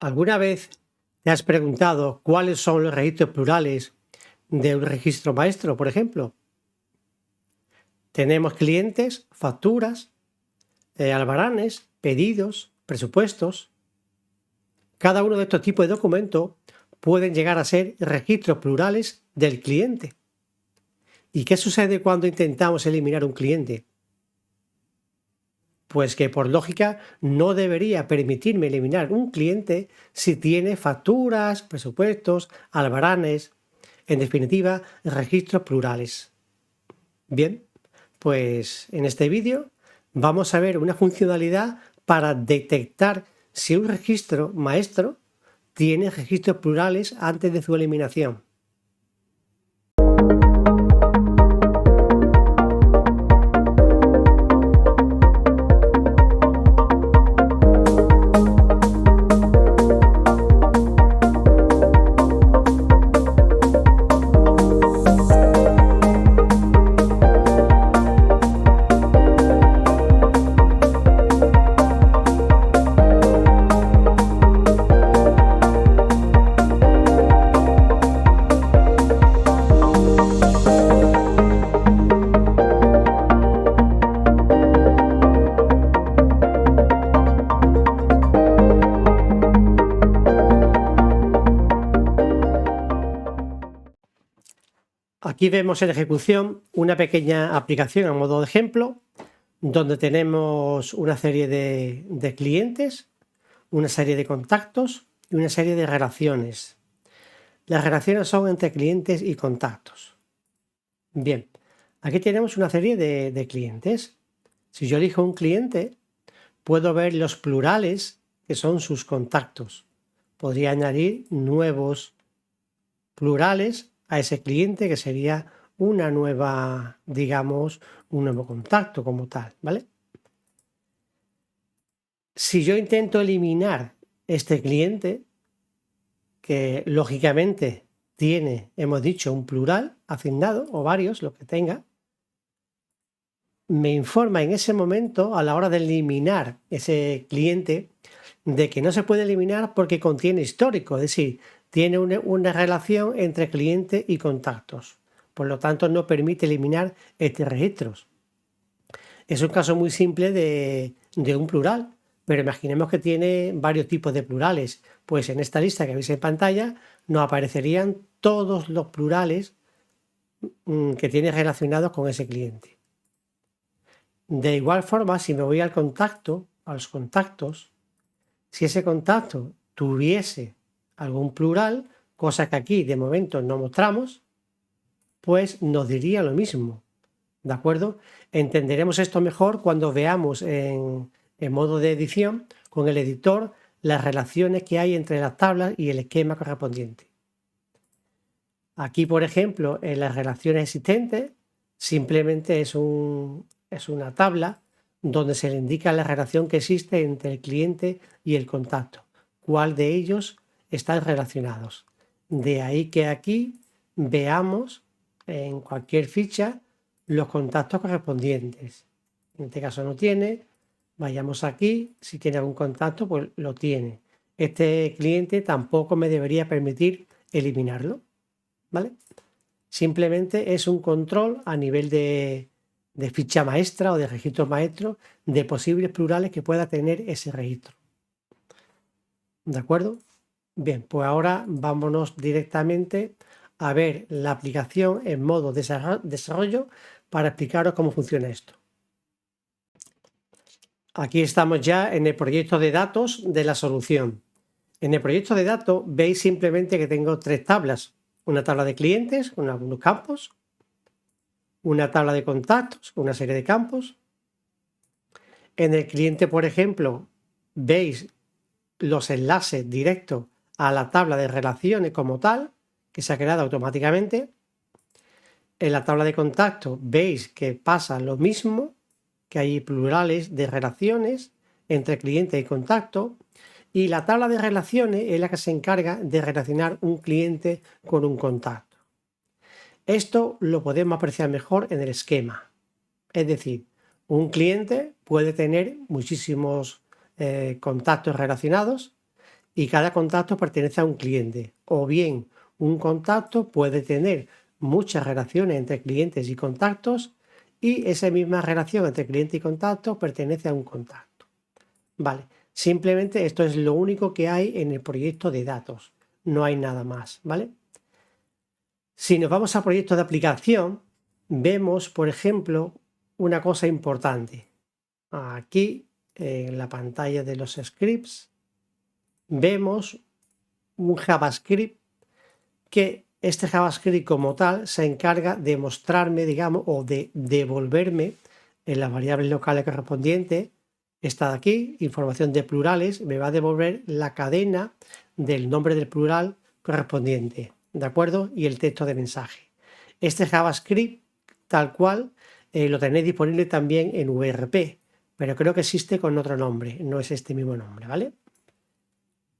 ¿Alguna vez te has preguntado cuáles son los registros plurales de un registro maestro, por ejemplo? Tenemos clientes, facturas, albaranes, pedidos, presupuestos. Cada uno de estos tipos de documentos pueden llegar a ser registros plurales del cliente. ¿Y qué sucede cuando intentamos eliminar un cliente? Pues que por lógica no debería permitirme eliminar un cliente si tiene facturas, presupuestos, albaranes, en definitiva, registros plurales. Bien, pues en este vídeo vamos a ver una funcionalidad para detectar si un registro maestro tiene registros plurales antes de su eliminación. Aquí vemos en ejecución una pequeña aplicación a modo de ejemplo, donde tenemos una serie de clientes, una serie de contactos y una serie de relaciones. Las relaciones son entre clientes y contactos. Bien, aquí tenemos una serie de clientes. Si yo elijo un cliente, puedo ver los plurales que son sus contactos. Podría añadir nuevos plurales a ese cliente, que sería una nueva, digamos, un nuevo contacto como tal, ¿vale? Si yo intento eliminar este cliente, que lógicamente tiene, hemos dicho, un plural asignado o varios, lo que tenga, me informa en ese momento, a la hora de eliminar ese cliente, de que no se puede eliminar porque contiene histórico, es decir, tiene una relación entre cliente y contactos. Por lo tanto, no permite eliminar estos registros. Es un caso muy simple de un plural, pero imaginemos que tiene varios tipos de plurales. Pues en esta lista que veis en pantalla nos aparecerían todos los plurales que tiene relacionados con ese cliente. De igual forma, si me voy al contacto, a los contactos, si ese contacto tuviese algún plural, cosa que aquí de momento no mostramos, pues nos diría lo mismo, ¿de acuerdo? Entenderemos esto mejor cuando veamos en modo de edición con el editor las relaciones que hay entre las tablas y el esquema correspondiente. Aquí, por ejemplo, en las relaciones existentes, simplemente es una tabla donde se le indica la relación que existe entre el cliente y el contacto, cuál de ellos están relacionados. De ahí que aquí veamos en cualquier ficha los contactos correspondientes. En este caso no tiene, vayamos aquí, si tiene algún contacto pues lo tiene. Este cliente tampoco me debería permitir eliminarlo, ¿vale? Simplemente es un control a nivel de ficha maestra o de registro maestro de posibles plurales que pueda tener ese registro. ¿De acuerdo? Bien, pues ahora vámonos directamente a ver la aplicación en modo desarrollo para explicaros cómo funciona esto. Aquí estamos ya en el proyecto de datos de la solución. En el proyecto de datos veis simplemente que tengo tres tablas. Una tabla de clientes con algunos campos, una tabla de contactos con una serie de campos. En el cliente, por ejemplo, veis los enlaces directos a la tabla de relaciones como tal, que se ha creado automáticamente. En la tabla de contactos veis que pasa lo mismo, que hay plurales de relaciones entre cliente y contacto. Y la tabla de relaciones es la que se encarga de relacionar un cliente con un contacto. Esto lo podemos apreciar mejor en el esquema. Es decir, un cliente puede tener muchísimos contactos relacionados y cada contacto pertenece a un cliente. O bien, un contacto puede tener muchas relaciones entre clientes y contactos y esa misma relación entre cliente y contacto pertenece a un contacto. Vale, simplemente esto es lo único que hay en el proyecto de datos. No hay nada más, ¿vale? Si nos vamos a proyectos de aplicación, vemos, por ejemplo, una cosa importante. Aquí, en la pantalla de los scripts, vemos un JavaScript que este JavaScript como tal se encarga de mostrarme, digamos, o de devolverme en las variables locales correspondientes. Esta de aquí, información de plurales, me va a devolver la cadena del nombre del plural correspondiente, ¿de acuerdo? Y el texto de mensaje. Este JavaScript, tal cual, lo tenéis disponible también en VRP, pero creo que existe con otro nombre, no es este mismo nombre, ¿vale?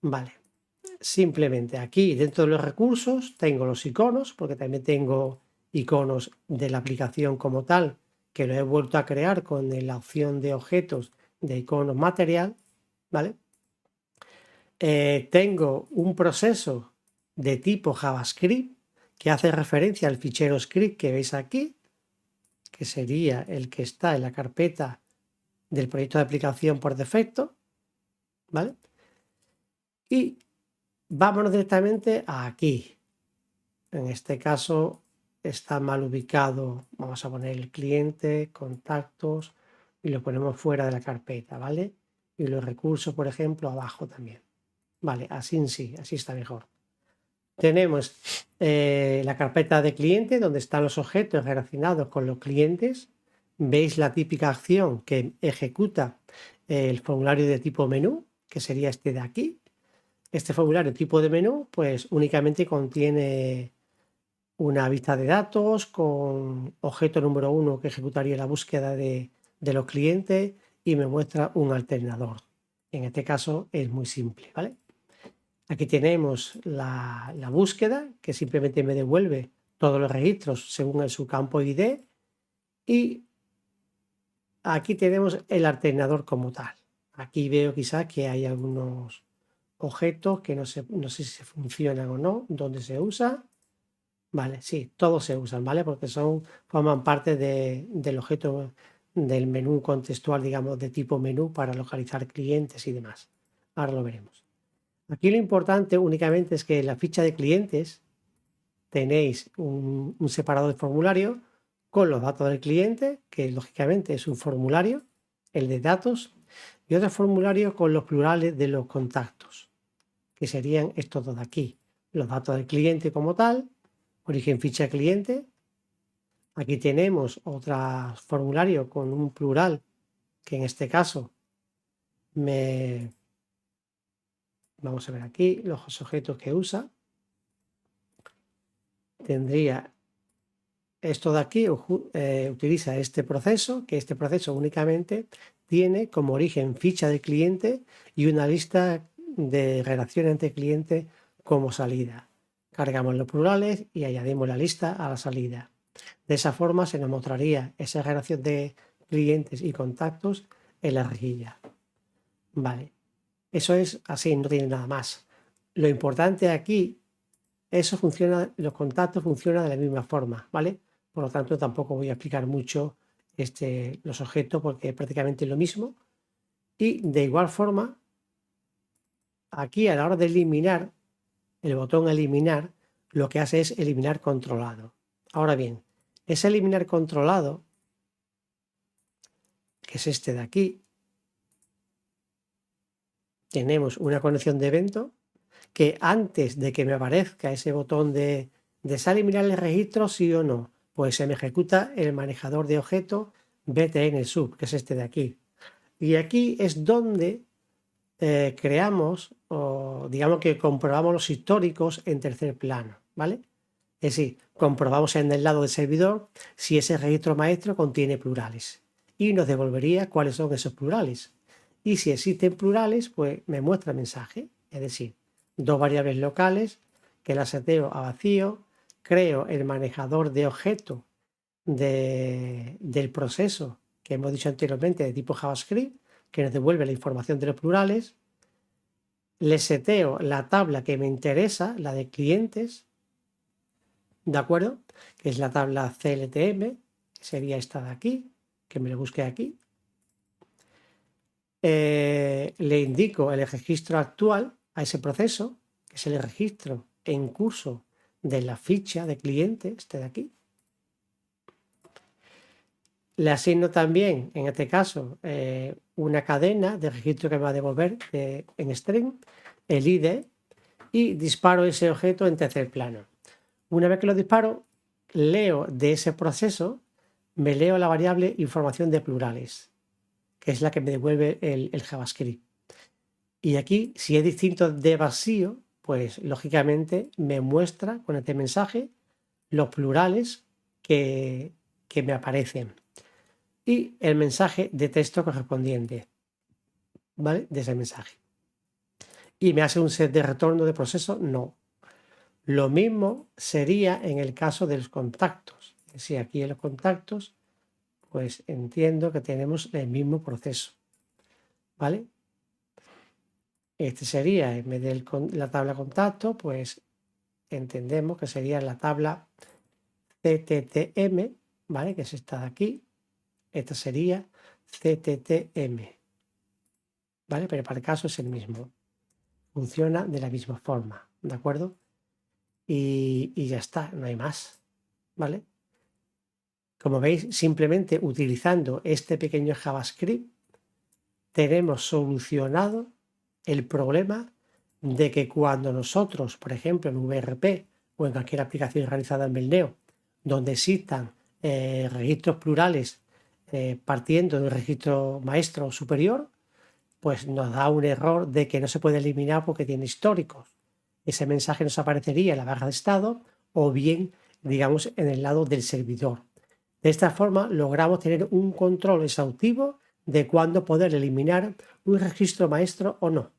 Vale. Simplemente aquí dentro de los recursos tengo los iconos, porque también tengo iconos de la aplicación como tal, que lo he vuelto a crear con la opción de objetos de iconos material, ¿vale? Tengo un proceso de tipo JavaScript que hace referencia al fichero script que veis aquí, que sería el que está en la carpeta del proyecto de aplicación por defecto, ¿vale? Y vámonos directamente a aquí. En este caso está mal ubicado. Vamos a poner el cliente, contactos y lo ponemos fuera de la carpeta, ¿vale? Y los recursos, por ejemplo, abajo también. Vale, así sí, así está mejor. Tenemos la carpeta de cliente donde están los objetos relacionados con los clientes. Veis la típica acción que ejecuta el formulario de tipo menú, que sería este de aquí. Este formulario tipo de menú, pues únicamente contiene una vista de datos con objeto número 1 que ejecutaría la búsqueda de los clientes y me muestra un alternador. En este caso es muy simple, ¿vale? Aquí tenemos la búsqueda, que simplemente me devuelve todos los registros según su campo ID, y aquí tenemos el alternador como tal. Aquí veo quizás que hay algunos objetos que no sé si funcionan o no, dónde se usa. Vale, sí, todos se usan, ¿vale? Porque forman parte del objeto del menú contextual, digamos, de tipo menú para localizar clientes y demás. Ahora lo veremos. Aquí lo importante únicamente es que en la ficha de clientes tenéis un separador de formulario con los datos del cliente, que lógicamente es un formulario, el de datos, y otro formulario con los plurales de los contactos, que serían estos dos de aquí. Los datos del cliente como tal, origen ficha cliente. Aquí tenemos otro formulario con un plural, que en este caso vamos a ver aquí los objetos que usa. Tendría esto de aquí, utiliza este proceso, que este proceso únicamente tiene como origen ficha de cliente y una lista de relaciones entre clientes como salida. Cargamos los plurales y añadimos la lista a la salida. De esa forma se nos mostraría esa relación de clientes y contactos en la rejilla. Vale, eso es así, no tiene nada más. Lo importante aquí, los contactos funcionan de la misma forma, ¿vale? Por lo tanto, tampoco voy a explicar mucho los objetos porque es prácticamente lo mismo. Y de igual forma, aquí a la hora de eliminar, el botón eliminar, lo que hace es eliminar controlado. Ahora bien, ese eliminar controlado, que es este de aquí, tenemos una conexión de evento que antes de que me aparezca ese botón de ¿desea eliminar el registro sí o no? Pues se me ejecuta el manejador de objetos btn sub, que es este de aquí. Y aquí es donde creamos, o digamos que comprobamos los históricos en tercer plano, ¿vale? Es decir, comprobamos en el lado del servidor si ese registro maestro contiene plurales y nos devolvería cuáles son esos plurales. Y si existen plurales, pues me muestra el mensaje, es decir, dos variables locales que las seteo a vacío, creo el manejador de objeto del proceso que hemos dicho anteriormente de tipo JavaScript, que nos devuelve la información de los plurales, le seteo la tabla que me interesa, la de clientes, ¿de acuerdo? Que es la tabla CLTM, que sería esta de aquí, que me lo busque aquí. Le indico el registro actual a ese proceso, que es el registro en curso de la ficha de cliente, este de aquí. Le asigno también, en este caso, una cadena de registro que me va a devolver en string, el ID, y disparo ese objeto en tercer plano. Una vez que lo disparo, leo de ese proceso, me leo la variable información de plurales, que es la que me devuelve el JavaScript. Y aquí, si es distinto de vacío, pues lógicamente me muestra con este mensaje los plurales que me aparecen y el mensaje de texto correspondiente, ¿vale? De ese mensaje. Y me hace un set de retorno de proceso, no. Lo mismo sería en el caso de los contactos. Si aquí en los contactos, pues entiendo que tenemos el mismo proceso, ¿vale? Este sería, en vez de la tabla contacto, pues entendemos que sería la tabla CTTM, ¿vale? Que es esta de aquí. Esta sería CTTM, ¿vale? Pero para el caso es el mismo. Funciona de la misma forma, ¿de acuerdo? Y ya está, no hay más, ¿vale? Como veis, simplemente utilizando este pequeño JavaScript, tenemos solucionado el problema de que cuando nosotros, por ejemplo, en VRP o en cualquier aplicación realizada en Melneo, donde existan registros plurales partiendo del registro maestro o superior, pues nos da un error de que no se puede eliminar porque tiene históricos. Ese mensaje nos aparecería en la barra de estado o bien, digamos, en el lado del servidor. De esta forma logramos tener un control exhaustivo de cuándo poder eliminar un registro maestro o no.